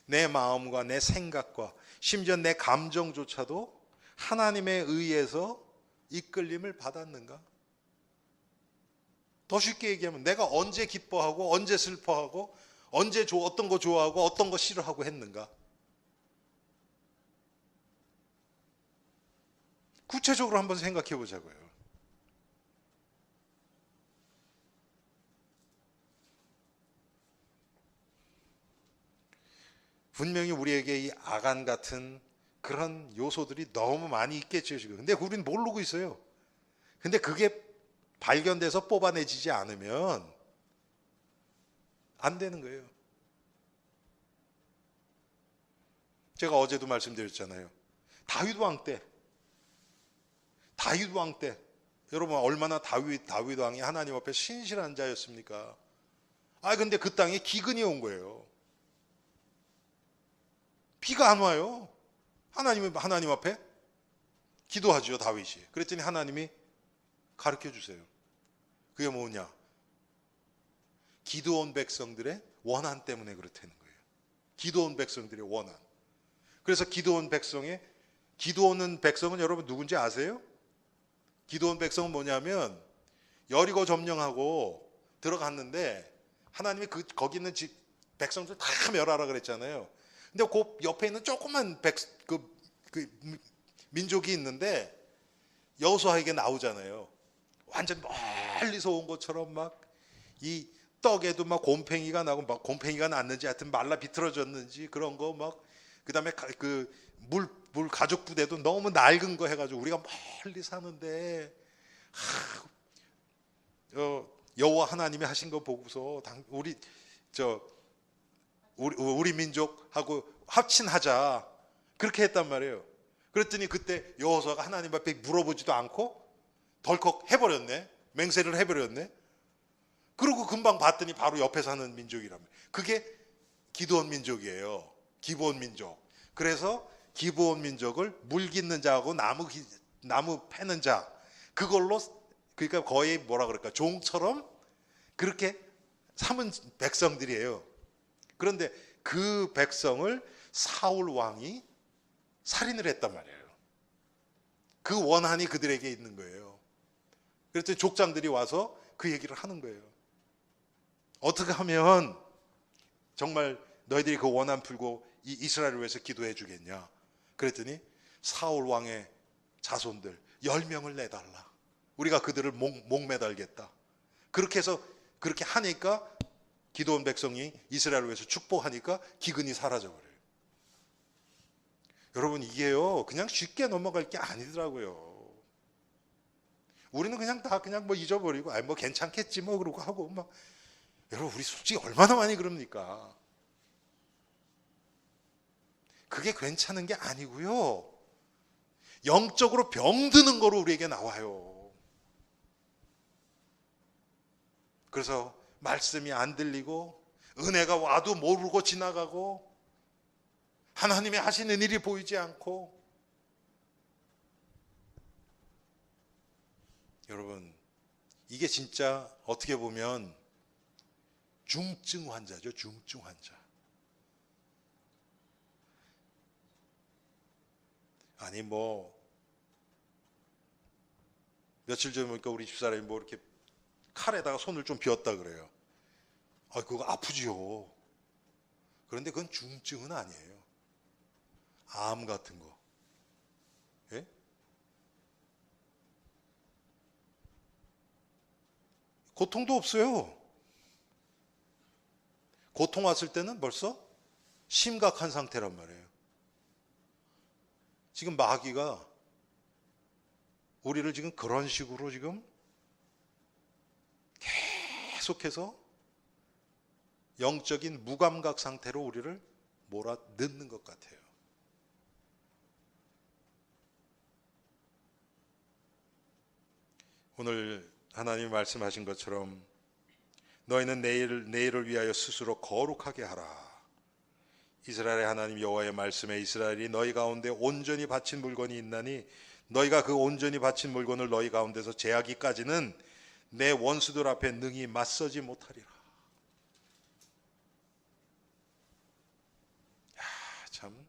내 마음과 내 생각과 심지어 내 감정조차도 하나님에 의해서 이끌림을 받았는가? 더 쉽게 얘기하면 내가 언제 기뻐하고 언제 슬퍼하고 언제 어떤 거 좋아하고 어떤 거 싫어하고 했는가? 구체적으로 한번 생각해 보자고요. 분명히 우리에게 이 아간 같은 그런 요소들이 너무 많이 있겠죠, 지금. 근데 우리는 모르고 있어요. 근데 그게 발견돼서 뽑아내지지 않으면 안 되는 거예요. 제가 어제도 말씀드렸잖아요. 다윗 왕 때 여러분 얼마나 다윗 왕이 하나님 앞에 신실한 자였습니까? 근데 그 땅에 기근이 온 거예요. 비가 안 와요. 하나님 앞에 기도하죠, 다윗이. 그랬더니 하나님이 가르쳐 주세요. 그게 뭐냐? 기드온 백성들의 원한 때문에 그렇다는 거예요. 기도원 백성들의 원한. 그래서 기도원 백성은 여러분 누군지 아세요? 기도원 백성은 뭐냐면 여리고 점령하고 들어갔는데 하나님이 거기 있는 백성들 다 멸하라 그랬잖아요. 근데 그 옆에 있는 조그만 민족이 있는데 여호수아에게 나오잖아요. 완전 멀리서 온 것처럼 막 이 떡에도 막 곰팡이가 나고, 막 곰팡이가 났는지 하여튼 말라 비틀어졌는지 그런 거 막, 그다음에 그 물 가죽 부대도 너무 낡은 거 해가지고 우리가 멀리 사는데 여호와 하나님이 하신 거 보고서 우리 민족하고 합친하자 그렇게 했단 말이에요. 그랬더니 그때 여호수아가 하나님 앞에 물어보지도 않고 덜컥 해버렸네. 맹세를 해버렸네. 그리고 금방 봤더니 바로 옆에 사는 민족이라며. 그게 기드온 민족이에요. 기브온 민족. 그래서 기브온 민족을 물 깃는 자하고 나무 패는 자, 그걸로, 그러니까 거의 뭐라 그럴까, 종처럼 그렇게 삼은 백성들이에요. 그런데 그 백성을 사울 왕이 살인을 했단 말이에요. 그 원한이 그들에게 있는 거예요. 그랬더니 족장들이 와서 그 얘기를 하는 거예요. 어떻게 하면 정말 너희들이 그 원한 풀고 이 이스라엘을 위해서 기도해 주겠냐. 그랬더니 사울 왕의 자손들 10명을 내달라. 우리가 그들을 목매달겠다. 그렇게 해서 그렇게 하니까 기드온 백성이 이스라엘을 위해서 축복하니까 기근이 사라져버려요. 여러분, 이게요 그냥 쉽게 넘어갈 게 아니더라고요. 우리는 그냥 다 그냥 뭐 잊어버리고 뭐 괜찮겠지 뭐 그러고 하고 막. 여러분, 우리 솔직히 얼마나 많이 그럽니까? 그게 괜찮은 게 아니고요, 영적으로 병드는 거로 우리에게 나와요. 그래서 말씀이 안 들리고 은혜가 와도 모르고 지나가고 하나님이 하시는 일이 보이지 않고. 여러분, 이게 진짜 어떻게 보면 중증 환자죠. 중증 환자. 아니 뭐 며칠 전에 보니까 우리 집사람이 뭐 이렇게 칼에다가 손을 좀 비었다 그래요. 그거 아프지요. 그런데 그건 중증은 아니에요. 암 같은 거. 예? 고통도 없어요. 고통 왔을 때는 벌써 심각한 상태란 말이에요. 지금 마귀가 우리를 지금 그런 식으로 지금 계속해서 영적인 무감각 상태로 우리를 몰아 넣는 것 같아요. 오늘 하나님이 말씀하신 것처럼 너희는 내일을 위하여 스스로 거룩하게 하라. 이스라엘의 하나님 여호와의 말씀에 이스라엘이 너희 가운데 온전히 바친 물건이 있나니 너희가 그 온전히 바친 물건을 너희 가운데서 제하기까지는 내 원수들 앞에 능히 맞서지 못하리라. 참,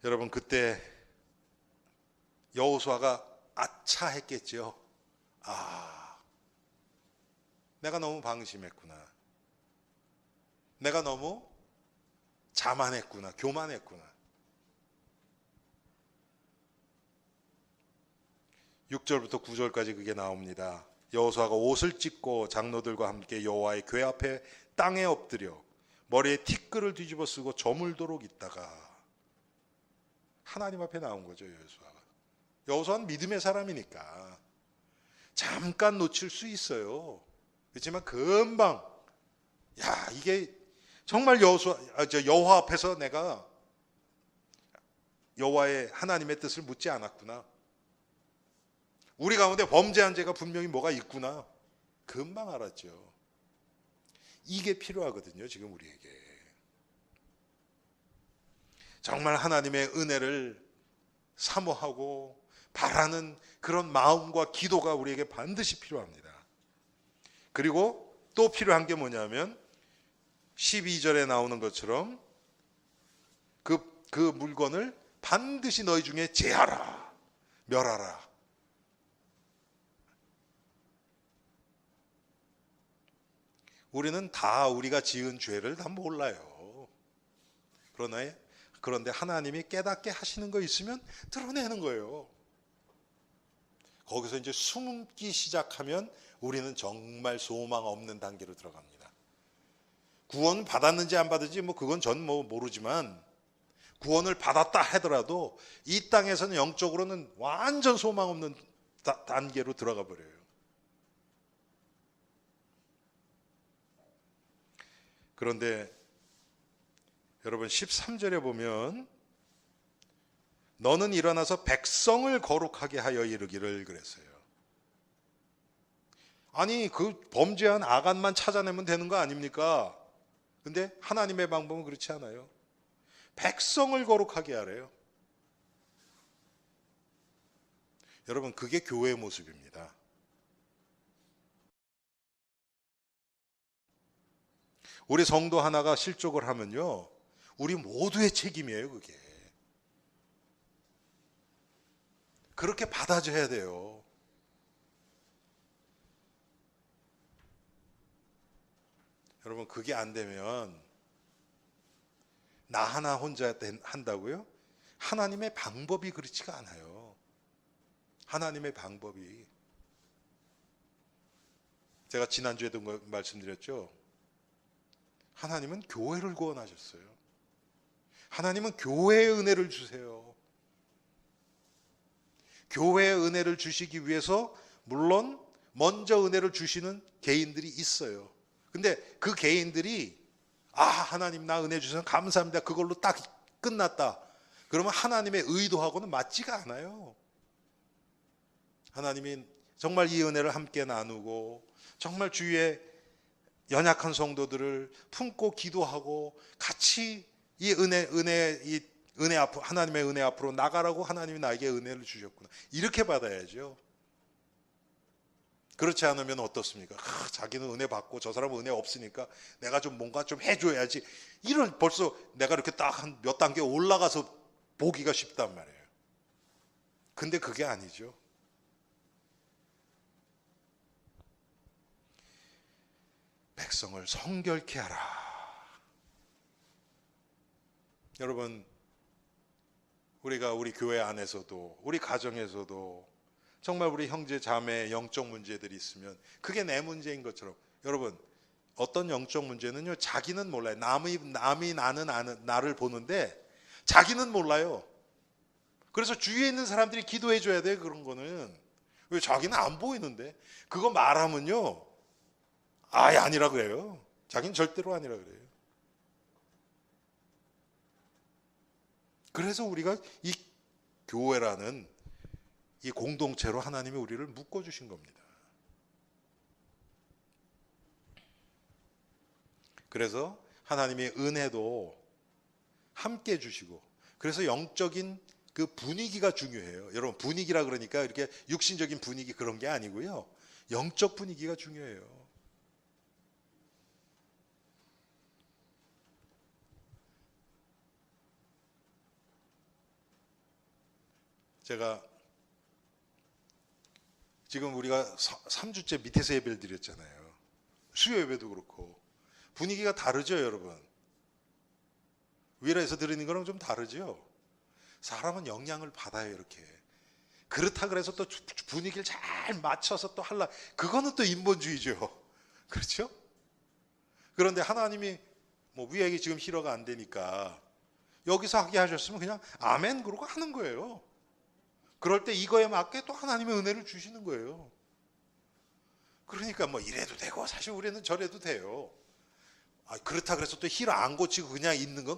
여러분, 그때 여호수아가 아차 했겠죠. 내가 너무 방심했구나. 내가 너무 자만했구나. 교만했구나. 6절부터 9절까지 그게 나옵니다. 여호수아가 옷을 찢고 장로들과 함께 여호와의 궤 앞에 땅에 엎드려 머리에 티끌을 뒤집어 쓰고 저물도록 있다가 하나님 앞에 나온 거죠. 여호수아는 믿음의 사람이니까 잠깐 놓칠 수 있어요. 그렇지만 금방, 이게 정말 여호와 앞에서 내가 여호와의 하나님의 뜻을 묻지 않았구나. 우리 가운데 범죄한 죄가 분명히 뭐가 있구나. 금방 알았죠. 이게 필요하거든요, 지금 우리에게. 정말 하나님의 은혜를 사모하고 바라는 그런 마음과 기도가 우리에게 반드시 필요합니다. 그리고 또 필요한 게 뭐냐면 12절에 나오는 것처럼 그 물건을 반드시 너희 중에 제하라, 멸하라. 우리는 다 우리가 지은 죄를 다 몰라요. 그런데 하나님이 깨닫게 하시는 거 있으면 드러내는 거예요. 거기서 이제 숨기 시작하면 우리는 정말 소망 없는 단계로 들어갑니다. 구원 받았는지 안 받았는지 그건 전 모르지만 구원을 받았다 하더라도 이 땅에서는 영적으로는 완전 소망 없는 단계로 들어가 버려요. 그런데 여러분 13절에 보면 너는 일어나서 백성을 거룩하게 하여 이르기를 그랬어요. 아니 그 범죄한 아간만 찾아내면 되는 거 아닙니까? 근데 하나님의 방법은 그렇지 않아요. 백성을 거룩하게 하래요. 여러분 그게 교회의 모습입니다. 우리 성도 하나가 실족을 하면요, 우리 모두의 책임이에요. 그게 그렇게 받아줘야 돼요. 여러분 그게 안 되면 나 하나 혼자 한다고요? 하나님의 방법이 그렇지가 않아요. 하나님의 방법이, 제가 지난주에도 말씀드렸죠. 하나님은 교회를 구원하셨어요. 하나님은 교회의 은혜를 주세요. 교회의 은혜를 주시기 위해서 물론 먼저 은혜를 주시는 개인들이 있어요. 근데 그 개인들이 하나님 나 은혜 주셔서 감사합니다, 그걸로 딱 끝났다. 그러면 하나님의 의도하고는 맞지가 않아요. 하나님이 정말 이 은혜를 함께 나누고 정말 주위에 연약한 성도들을 품고 기도하고 같이 이 은혜 앞으로, 하나님의 은혜 앞으로 나가라고 하나님이 나에게 은혜를 주셨구나, 이렇게 받아야죠. 그렇지 않으면 어떻습니까? 자기는 은혜 받고 저 사람은 은혜 없으니까 내가 좀 뭔가 좀 해줘야지. 벌써 내가 이렇게 딱 한 몇 단계 올라가서 보기가 쉽단 말이에요. 근데 그게 아니죠. 백성을 성결케 하라. 여러분 우리가 우리 교회 안에서도 우리 가정에서도 정말 우리 형제 자매 영적 문제들이 있으면 그게 내 문제인 것처럼, 여러분 어떤 영적 문제는요 자기는 몰라요. 남이 나를 보는데 자기는 몰라요. 그래서 주위에 있는 사람들이 기도해 줘야 돼요. 그런 거는 왜 자기는 안 보이는데 그거 말하면요 아예 아니라 그래요. 자기는 절대로 아니라 그래요. 그래서 우리가 이 교회라는 이 공동체로 하나님이 우리를 묶어주신 겁니다. 그래서 하나님의 은혜도 함께 주시고, 그래서 영적인 그 분위기가 중요해요. 여러분 분위기라 그러니까 이렇게 육신적인 분위기 그런 게 아니고요, 영적 분위기가 중요해요. 제가 지금 우리가 3주째 밑에서 예배를 드렸잖아요. 수요 예배도 그렇고 분위기가 다르죠, 여러분. 위에서 드리는 거랑 좀 다르죠. 사람은 영향을 받아요, 이렇게. 그렇다 그래서 또 분위기를 잘 맞춰서 또 그거는 또 인본주의죠. 그렇죠? 그런데 하나님이 위에 지금 히러가 안 되니까 여기서 하게 하셨으면 그냥 아멘 그러고 하는 거예요. 그럴 때 이거에 맞게 또 하나님의 은혜를 주시는 거예요. 그러니까 이래도 되고 사실 우리는 저래도 돼요. 그렇다 그래서 또 힐 안 고치고 그냥 있는 건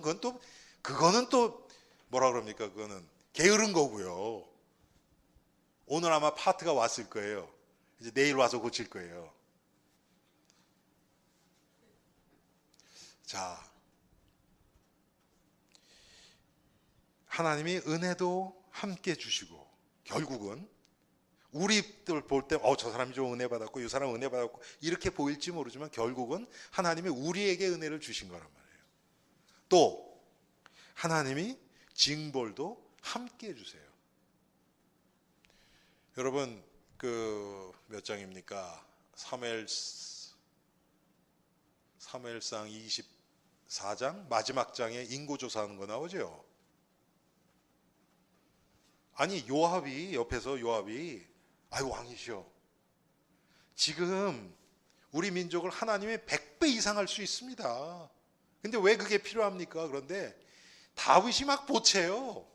그거는 또 뭐라 그럽니까? 그거는 게으른 거고요. 오늘 아마 파트가 왔을 거예요. 이제 내일 와서 고칠 거예요. 자, 하나님이 은혜도 함께 주시고 결국은 우리들 볼 때 저 사람이 좀 은혜 받았고 이 사람 은혜 받았고 이렇게 보일지 모르지만 결국은 하나님이 우리에게 은혜를 주신 거란 말이에요. 또 하나님이 징벌도 함께 해주세요. 여러분 그 몇 장입니까? 사무엘상 24장 마지막 장에 인고조사하는 거 나오죠. 아니 요압이 옆에서 아유 왕이시여, 지금 우리 민족을 하나님의 100배 이상 할 수 있습니다. 근데 왜 그게 필요합니까? 그런데 다윗이 막 보채요.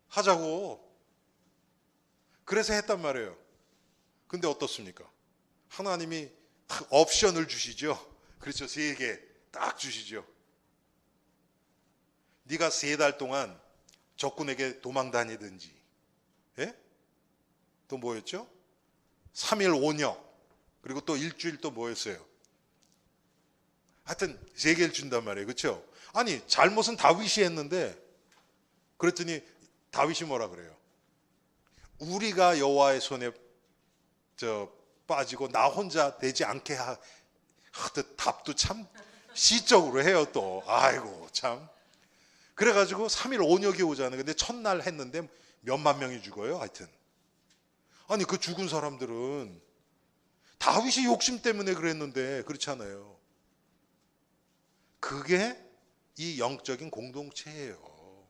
하자고. 그래서 했단 말이에요. 근데 어떻습니까? 하나님이 딱 옵션을 주시죠. 그렇죠. 3개 딱 주시죠. 네가 3달 동안 적군에게 도망 다니든지, 예? 또 뭐였죠? 3일 5녁, 그리고 또 일주일 또 뭐였어요? 하여튼 3개를 준단 말이에요. 그렇죠? 아니 잘못은 다윗이 했는데, 그랬더니 다윗이 뭐라 그래요? 우리가 여호와의 손에 빠지고 나 혼자 되지 않게 하듯 답도 참 시적으로 해요 또. 아이고 참. 그래가지고 3일 5녁이 오잖아요. 근데 첫날 했는데 몇만 명이 죽어요. 하여튼 아니 그 죽은 사람들은 다윗이 욕심 때문에 그랬는데 그렇잖아요. 그게 이 영적인 공동체예요.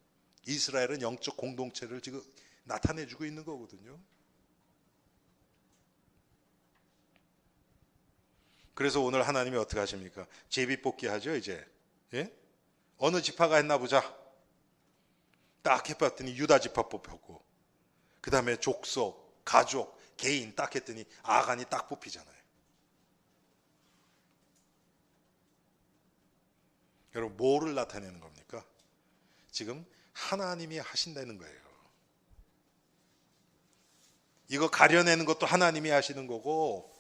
이스라엘은 영적 공동체를 지금 나타내주고 있는 거거든요. 그래서 오늘 하나님이 어떻게 하십니까? 제비뽑기 하죠 이제. 예? 어느 지파가 했나 보자. 딱 해봤더니 유다 지파 뽑혔고, 그 다음에 족속, 가족, 개인 딱 했더니 아간이 딱 뽑히잖아요. 여러분 뭐를 나타내는 겁니까? 지금 하나님이 하신다는 거예요. 이거 가려내는 것도 하나님이 하시는 거고,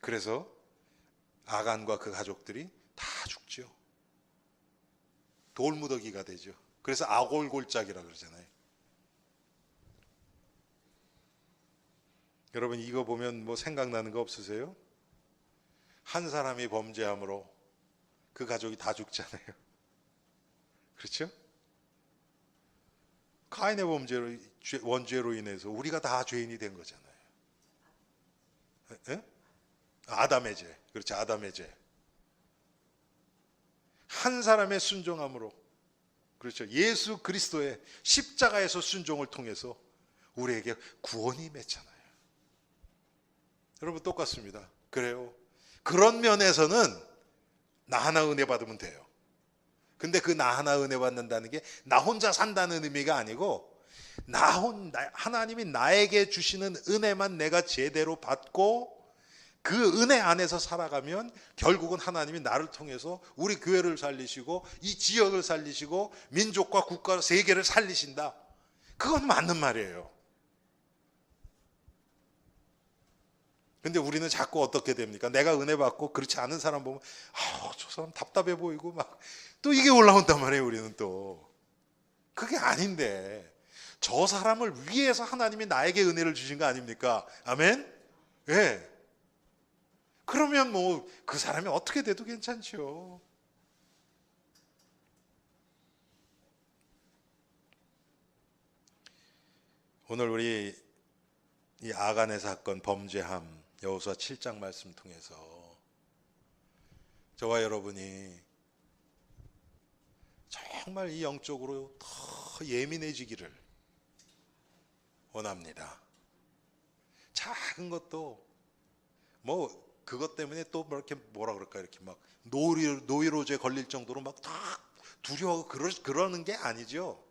그래서 아간과 그 가족들이 다 죽죠. 돌무더기가 되죠. 그래서 아골골짜기라 그러잖아요. 여러분 이거 보면 뭐 생각나는 거 없으세요? 한 사람이 범죄함으로 그 가족이 다 죽잖아요. 그렇죠? 가인의 범죄로, 원죄로 인해서 우리가 다 죄인이 된 거잖아요. 에? 아담의 죄. 그렇죠. 아담의 죄. 한 사람의 순종함으로, 그렇죠. 예수 그리스도의 십자가에서 순종을 통해서 우리에게 구원이 맺잖아요. 여러분 똑같습니다. 그래요. 그런 면에서는 나 하나 은혜 받으면 돼요. 근데 그 나 하나 은혜 받는다는 게 나 혼자 산다는 의미가 아니고, 하나님이 나에게 주시는 은혜만 내가 제대로 받고 그 은혜 안에서 살아가면 결국은 하나님이 나를 통해서 우리 교회를 살리시고 이 지역을 살리시고 민족과 국가 세계를 살리신다. 그건 맞는 말이에요. 근데 우리는 자꾸 어떻게 됩니까? 내가 은혜 받고 그렇지 않은 사람 보면 저 사람 답답해 보이고 막 또 이게 올라온단 말이에요. 우리는 또 그게 아닌데, 저 사람을 위해서 하나님이 나에게 은혜를 주신 거 아닙니까? 아멘? 예. 네. 그러면 뭐 그 사람이 어떻게 돼도 괜찮죠. 오늘 우리 이 아간의 사건, 범죄함, 여호수아 7장 말씀 통해서 저와 여러분이 정말 이 영적으로 더 예민해지기를 원합니다. 작은 것도 뭐 그것 때문에 또 이렇게 뭐라 그럴까, 이렇게 막 노이로제 걸릴 정도로 막 다 두려워하고 그러는 게 아니죠.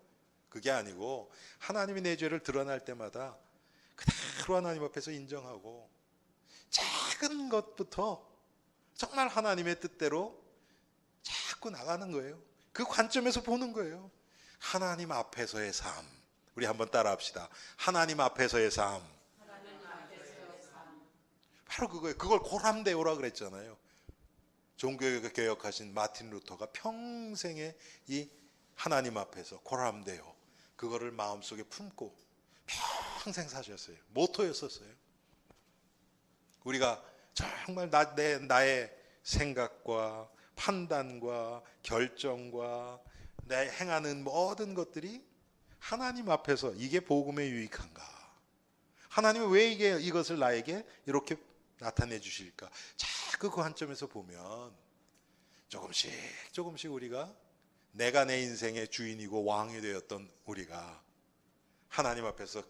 그게 아니고 하나님이 내 죄를 드러날 때마다 그대로 하나님 앞에서 인정하고 작은 것부터 정말 하나님의 뜻대로 자꾸 나가는 거예요. 그 관점에서 보는 거예요. 하나님 앞에서의 삶. 우리 한번 따라합시다. 하나님 앞에서의 삶. 바로 그거예요. 그걸 고람되오라 그랬잖아요. 종교개혁을 개혁하신 마틴 루터가 평생에 이 하나님 앞에서 고람되오, 그거를 마음속에 품고 평생 사셨어요. 모토였었어요. 우리가 정말 나의 생각과 판단과 결정과 내 행하는 모든 것들이 하나님 앞에서 이게 복음에 유익한가? 하나님은 왜 이것을 나에게 이렇게 나타내 주실까? 자꾸 그 관점에서 보면 조금씩 우리가 내가 내 인생의 주인이고 왕이 되었던 우리가 하나님 앞에서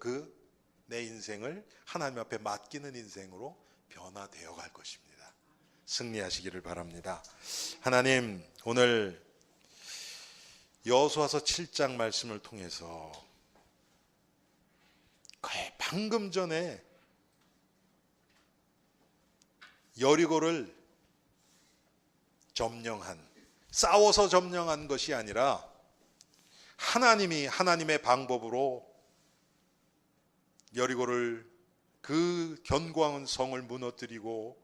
내 인생을 하나님 앞에 맡기는 인생으로 변화되어 갈 것입니다. 승리하시기를 바랍니다. 하나님, 오늘 여호수아서 7장 말씀을 통해서 거의 방금 전에 여리고를 싸워서 점령한 것이 아니라 하나님이 하나님의 방법으로 여리고를 그 견고한 성을 무너뜨리고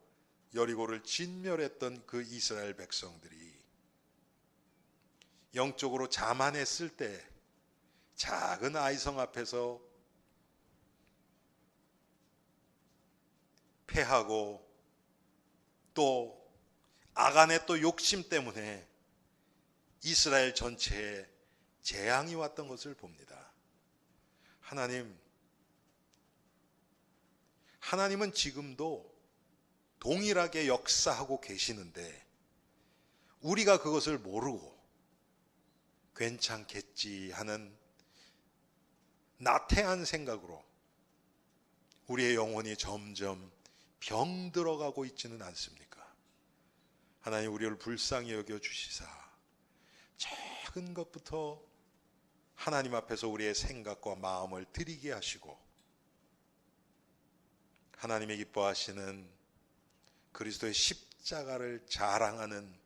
여리고를 진멸했던 그 이스라엘 백성들이 영적으로 자만했을 때 작은 아이성 앞에서 패하고 또 아간의 또 욕심 때문에 이스라엘 전체에 재앙이 왔던 것을 봅니다. 하나님은 지금도 동일하게 역사하고 계시는데 우리가 그것을 모르고 괜찮겠지 하는 나태한 생각으로 우리의 영혼이 점점 병들어가고 있지는 않습니까? 하나님, 우리를 불쌍히 여겨 주시사 작은 것부터 하나님 앞에서 우리의 생각과 마음을 드리게 하시고 하나님이 기뻐하시는 그리스도의 십자가를 자랑하는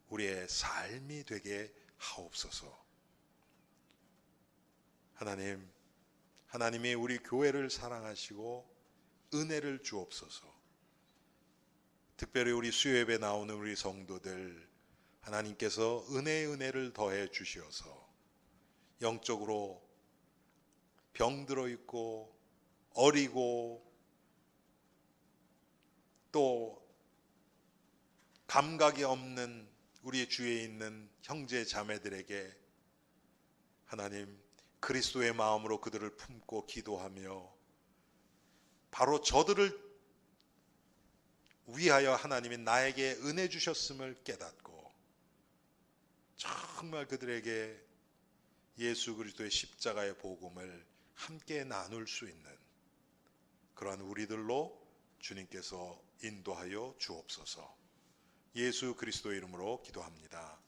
우리의 삶이 되게 하옵소서. 하나님이 우리 교회를 사랑하시고 은혜를 주옵소서. 특별히 우리 수요예배 나오는 우리 성도들, 하나님께서 은혜를 더해 주시어서 영적으로 병들어 있고 어리고 또 감각이 없는 우리 주위에 있는 형제 자매들에게 하나님 그리스도의 마음으로 그들을 품고 기도하며 바로 저들을 위하여 하나님이 나에게 은혜 주셨음을 깨닫고 정말 그들에게 예수 그리스도의 십자가의 복음을 함께 나눌 수 있는 그러한 우리들로 주님께서 인도하여 주옵소서. 예수 그리스도의 이름으로 기도합니다.